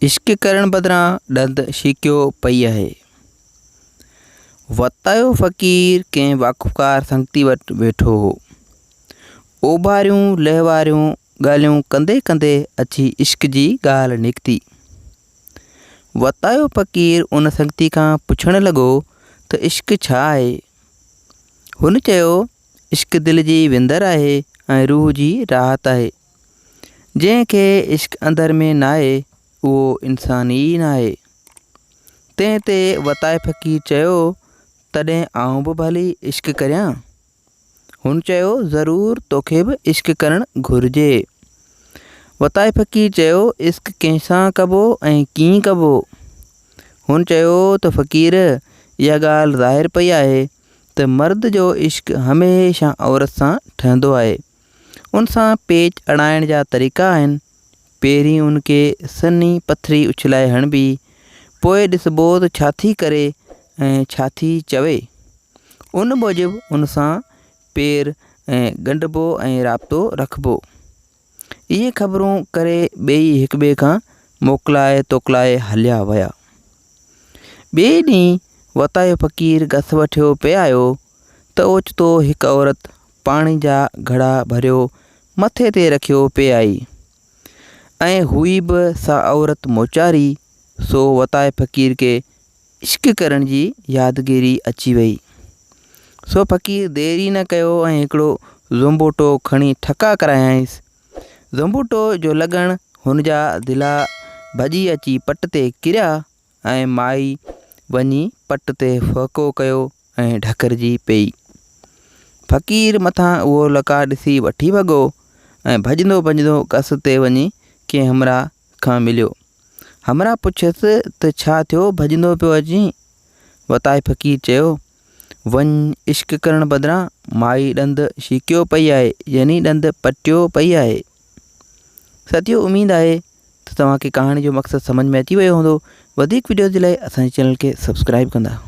इश्क करण बदिरां ॾंद छिकियो पई आहे। वतायो फ़क़ीर कंहिं वाक़ुफ़कार संगती वटि वेठो हो। ओभारियूं लहिवारियूं ॻाल्हियूं कंदे कंदे अची इश्क जी ॻाल्हि निकिती। वतायो फ़क़ीर उन संगती खां पुछणु लॻो त इश्क छा आहे। हुन चयो, इश्क दिलि जी विंदर आहे ऐं रूह जी राहत आहे। जंहिंखे इश्क अंदर में न आहे उहो इंसान ई न आहे। तंहिं ते वताये फ़क़ीर चयो, तॾहिं आउं बि भली इश्क करियां। हुन चयो, ज़रूरु तोखे बि इश्क करणु घुरिजे। वताये फ़क़ीर चयो, इश्क कंहिंसां कबो ऐं कीअं कबो। हुन चयो त फ़क़ीर, इहा ॻाल्हि ज़ाहिर पई आहे त मर्द जो इश्क हमेशह औरत सां ठहंदो आहे। उन सां पेच अड़ाइण जा तरीक़ा आहिनि। पहिरीं उनखे सन्ही पथरी उछलाए हणिबी, पोइ ॾिसबो त छा थी करे ऐं छा थी चवे। उन मूजिबि उन सां पेर ऐं ॻंढिबो ऐं राब्तो रखिबो। इहे ख़बरूं करे ॿई हिक ॿिए खां मोकिलाए तोकिलाए हलिया विया। ॿिए ॾींहुं वतायो फ़क़ीर घस वठियो पिए आयो त ओचितो हिकु औरत पाणी जा घड़ा भरियो मथे ते रखियो पिए आई ऐं हुई बि सा औरत मोचारी। सो वताये फ़क़ीर खे इश्क करण जी यादगिरी अची वई। सो फ़क़ीर देरी न कयो ऐं हिकिड़ो ज़ुंबूटो खणी ठका करायांसि। ज़ुंबूटो जो लॻण हुन जा दिला भॼी अची पट ते किरिया ऐं माई वञी पट ते फ़हको कयो ऐं ढकरजी पई। फ़क़ीर मथां उहो लका ॾिसी वठी भॻो ऐं भॼंदो भॼंदो घस ते वञी कंहिं हमरा खां मिलियो। हमरा पुछियसि त छा थियो, भॼंदो पियो अची। वताये फ़क़ीर चयो, वञ, इश्क करण बदिरां माई ॾंद छिकियो पई आहे, यानी ॾंद पटियो पई आहे। साथियो, उमेदु आहे त तव्हांखे कहाणी जो मक़सदु सम्झ में अची वियो हूंदो। वधीक वीडियो जे लाइ असांजे चैनल खे सब्सक्राइब कंदा।